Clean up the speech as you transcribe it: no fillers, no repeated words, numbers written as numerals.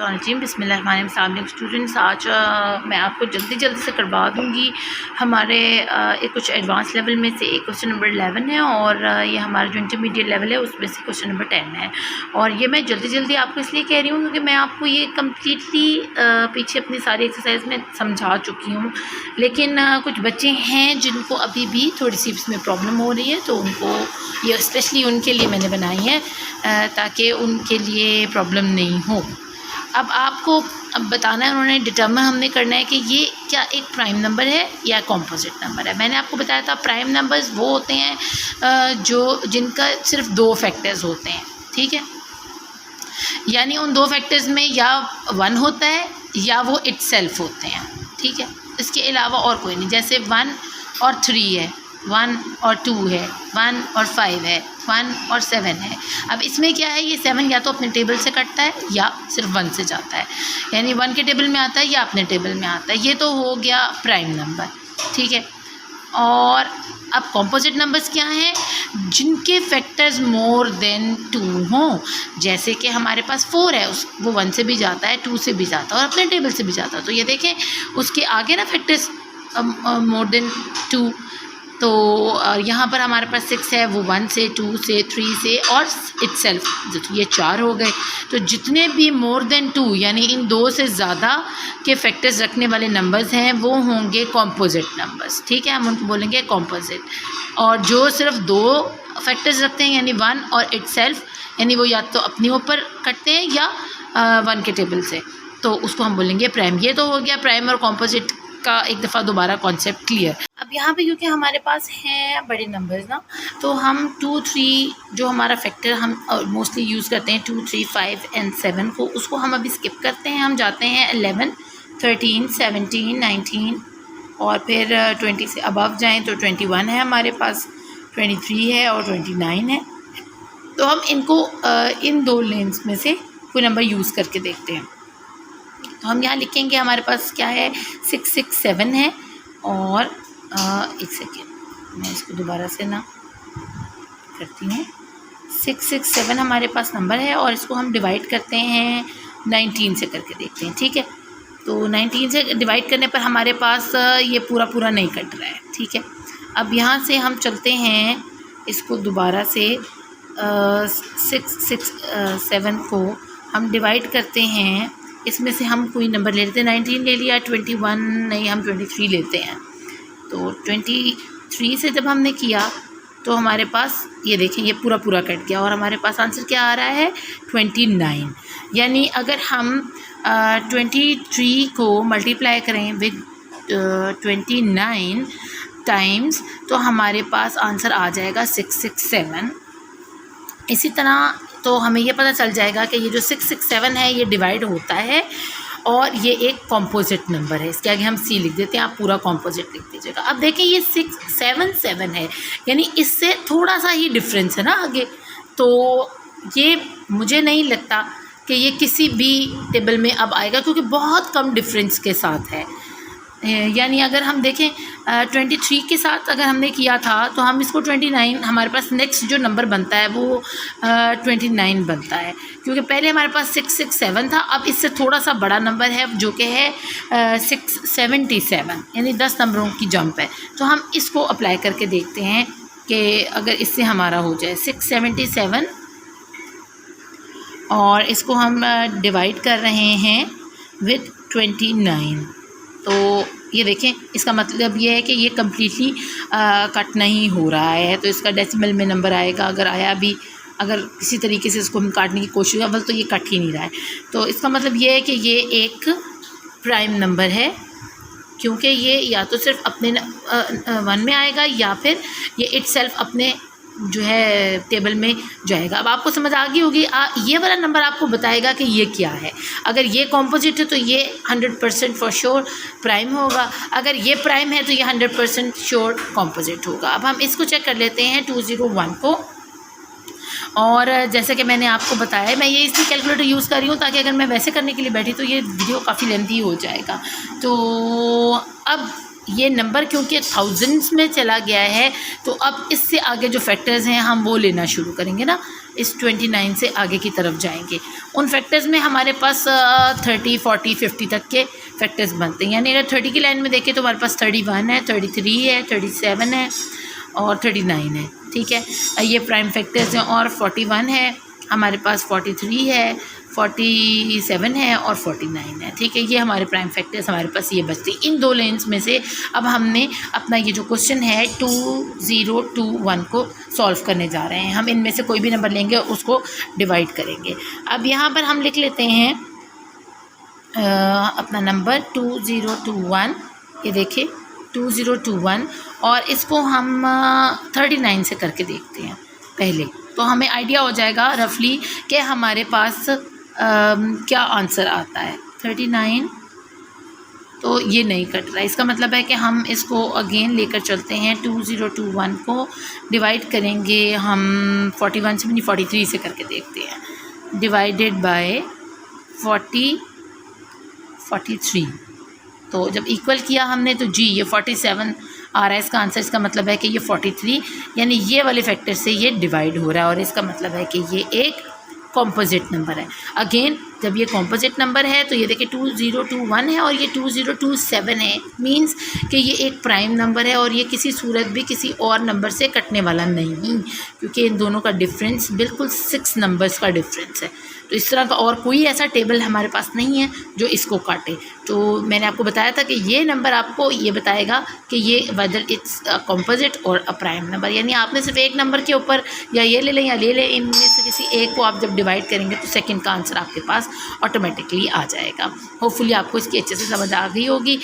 बिस्मिल्लाहिर्रहमानिर्रहीम स्टूडेंट्स, आज मैं आपको जल्दी से करवा दूँगी हमारे एक कुछ एडवांस लेवल में से एक क्वेश्चन नंबर 11 है और ये हमारा जो इंटरमीडिएट लेवल है उसमें से क्वेश्चन नंबर 10 है। और ये मैं जल्दी आपको इसलिए कह रही हूँ क्योंकि मैं आपको ये कम्प्लीटली पीछे अपनी सारी एक्सरसाइज में समझा चुकी हूँ, लेकिन कुछ बच्चे हैं जिनको अभी भी थोड़ी सी इसमें प्रॉब्लम हो रही है, तो उनको ये स्पेशली उनके लिए मैंने बनाई है ताकि उनके लिए प्रॉब्लम नहीं हो। अब आपको अब बताना है, उन्होंने डिटर्मिन हमने करना है कि ये क्या एक प्राइम नंबर है या कॉम्पोजिट नंबर है। मैंने आपको बताया था प्राइम नंबर्स वो होते हैं जिनका सिर्फ दो फैक्टर्स होते हैं, ठीक है। यानी उन दो फैक्टर्स में या 1 होता है या वो इटसेल्फ होते हैं, ठीक है। इसके अलावा और कोई नहीं। जैसे 1 और 3 है, 1 और 2 है, 1 और 5 है, 1 और 7 है। अब इसमें क्या है, ये 7 या तो अपने टेबल से कटता है या सिर्फ 1 से जाता है, यानी 1 के टेबल में आता है या अपने टेबल में आता है। ये तो हो गया प्राइम नंबर, ठीक है। और अब कॉम्पोजिट नंबर्स क्या हैं, जिनके फैक्टर्स मोर देन 2 हों। जैसे कि हमारे पास 4 है, वो 1 से भी जाता है, 2 से भी जाता है और अपने टेबल से भी जाता है। तो ये देखें उसके आगे ना फैक्टर्स मोर देन 2। तो यहाँ पर हमारे पास 6 है, वो 1 से, 2 से, 3 से और इटसेल्फ, ये 4 हो गए। तो जितने भी मोर देन 2 यानी इन 2 से ज़्यादा के फैक्टर्स रखने वाले नंबर्स हैं वो होंगे कॉम्पोजिट नंबर्स, ठीक है। हम उनको बोलेंगे कॉम्पोजिट। और जो सिर्फ 2 फैक्टर्स रखते हैं यानी 1 और इटसेल्फ, यानी वो या तो अपने ऊपर कटते हैं या 1 के टेबल से, तो उसको हम बोलेंगे प्राइम। ये तो हो गया प्राइम और कॉम्पोजिट का एक दफ़ा दोबारा कॉन्सेप्ट क्लियर। अब यहाँ पे क्योंकि हमारे पास हैं बड़े नंबर्स ना, तो हम 2, 3 जो हमारा फैक्टर हम मोस्टली यूज़ करते हैं 2, 3, 5 एंड 7 को, उसको हम अभी स्किप करते हैं। हम जाते हैं 11, 13, 17, 19 और फिर 20 से अबव जाएँ तो 21 है हमारे पास, 23 है और 29 है। तो हम इनको इन 2 लेंस में से कोई नंबर यूज़ करके देखते हैं। तो हम यहाँ लिखेंगे, हमारे पास क्या है 6, 6, 7 है और एक सेकेंड मैं इसको दोबारा से ना करती हूँ। 6, 6, 7 हमारे पास नंबर है और इसको हम डिवाइड करते हैं 19 से करके देखते हैं, ठीक है। तो 19 से डिवाइड करने पर हमारे पास ये पूरा नहीं कट रहा है, ठीक है। अब यहाँ से हम चलते हैं, इसको दोबारा से 6, 6, 7 को हम डिवाइड करते हैं। इसमें से हम कोई नंबर ले लेते हैं, 19 ले लिया, 21 नहीं, हम 23 लेते हैं। तो 23 से जब हमने किया तो हमारे पास ये देखें ये पूरा कट गया और हमारे पास आंसर क्या आ रहा है 29। यानी अगर हम 23 को मल्टीप्लाई करें विद 29 टाइम्स तो हमारे पास आंसर आ जाएगा 667। इसी तरह तो हमें ये पता चल जाएगा कि ये जो 667 है ये डिवाइड होता है और ये एक कॉम्पोजिट नंबर है। इसके आगे हम सी लिख देते हैं, आप पूरा कॉम्पोजिट लिख दीजिएगा। अब देखें ये 677 है, यानी इससे थोड़ा सा ही डिफरेंस है ना आगे, तो ये मुझे नहीं लगता कि ये किसी भी टेबल में अब आएगा क्योंकि बहुत कम डिफरेंस के साथ है। यानी अगर हम देखें 23 के साथ अगर हमने किया था तो हम इसको 29, हमारे पास नेक्स्ट जो नंबर बनता है वो 29 बनता है, क्योंकि पहले हमारे पास 667 था। अब इससे थोड़ा सा बड़ा नंबर है जो कि है 677, यानी 10 नंबरों की जंप है। तो हम इसको अप्लाई करके देखते हैं कि अगर इससे हमारा हो जाए 677 और इसको हम डिवाइड कर रहे हैं विद 29। तो ये देखें इसका मतलब ये है कि ये कम्प्लीटली कट नहीं हो रहा है, तो इसका डेसिमल में नंबर आएगा। अगर आया भी, अगर किसी तरीके से इसको हम काटने की कोशिश अव्वल तो ये कट ही नहीं रहा है। तो इसका मतलब ये है कि ये एक प्राइम नंबर है, क्योंकि ये या तो सिर्फ अपने 1 में आएगा या फिर ये इटसेल्फ अपने जो है टेबल में जाएगा। अब आपको समझ आ गई होगी, ये वाला नंबर आपको बताएगा कि ये क्या है। अगर ये कॉम्पोजिट है तो ये 100% फॉर श्योर प्राइम होगा, अगर ये प्राइम है तो ये 100% श्योर कॉम्पोजिट होगा। अब हम इसको चेक कर लेते हैं 201 को। और जैसे कि मैंने आपको बताया, मैं ये इसलिए कैलकुलेटर यूज़ कर रही हूँ ताकि अगर मैं वैसे करने के लिए बैठी तो ये वीडियो काफ़ी लेंथी हो जाएगा। तो अब ये नंबर क्योंकि थाउजेंड्स में चला गया है, तो अब इससे आगे जो फैक्टर्स हैं हम वो लेना शुरू करेंगे ना। इस 29 से आगे की तरफ जाएंगे। उन फैक्टर्स में हमारे पास 30, 40, 50 तक के फैक्टर्स बनते हैं। यानी अगर 30 की लाइन में देखें तो हमारे पास 31 है, 33 है, 37 है और 39 है। ठीक है, ये प्राइम फैक्टर्स हैं। और 41 है हमारे पास, 43 है, 47 है और 49 है। ठीक है, ये हमारे प्राइम फैक्टर्स हमारे पास ये बचते इन दो लेंस में से। अब हमने अपना ये जो क्वेश्चन है 2021 को सॉल्व करने जा रहे हैं। हम इनमें से कोई भी नंबर लेंगे उसको डिवाइड करेंगे। अब यहाँ पर हम लिख लेते हैं अपना नंबर 2021, ये देखिए 2021, और इसको हम 39 से करके देखते हैं पहले, तो हमें आइडिया हो जाएगा रफली कि हमारे पास क्या आंसर आता है। 39 तो ये नहीं कट रहा है, इसका मतलब है कि हम इसको अगेन लेकर चलते हैं। 2021 को डिवाइड करेंगे हम 41 से, नहीं 43 से करके देखते हैं। डिवाइडेड बाय 43, तो जब इक्वल किया हमने तो जी ये 47 आ रहा है इसका आंसर। इसका मतलब है कि ये 43 यानी ये वाले फैक्टर से ये डिवाइड हो रहा है, और इसका मतलब है कि ये एक कॉम्पोजिट नंबर है। अगेन जब ये कॉम्पोजिट नंबर है तो ये देखिए 2021 है और ये 2027 है, मींस कि ये एक प्राइम नंबर है और ये किसी सूरत भी किसी और नंबर से कटने वाला नहीं, क्योंकि इन दोनों का डिफरेंस बिल्कुल 6 नंबर्स का डिफरेंस है। तो इस तरह का और कोई ऐसा टेबल हमारे पास नहीं है जो इसको काटे। तो मैंने आपको बताया था कि ये नंबर आपको ये बताएगा कि ये वेदर इट्स कॉम्पोजिट और अ प्राइम नंबर। यानी आपने सिर्फ एक नंबर के ऊपर या ये ले लें या ले लें, इनमें से किसी एक को आप जब डिवाइड करेंगे तो सेकंड का आंसर आपके पास ऑटोमेटिकली आ जाएगा। होपफुली आपको इसकी अच्छे से समझ आ गई होगी।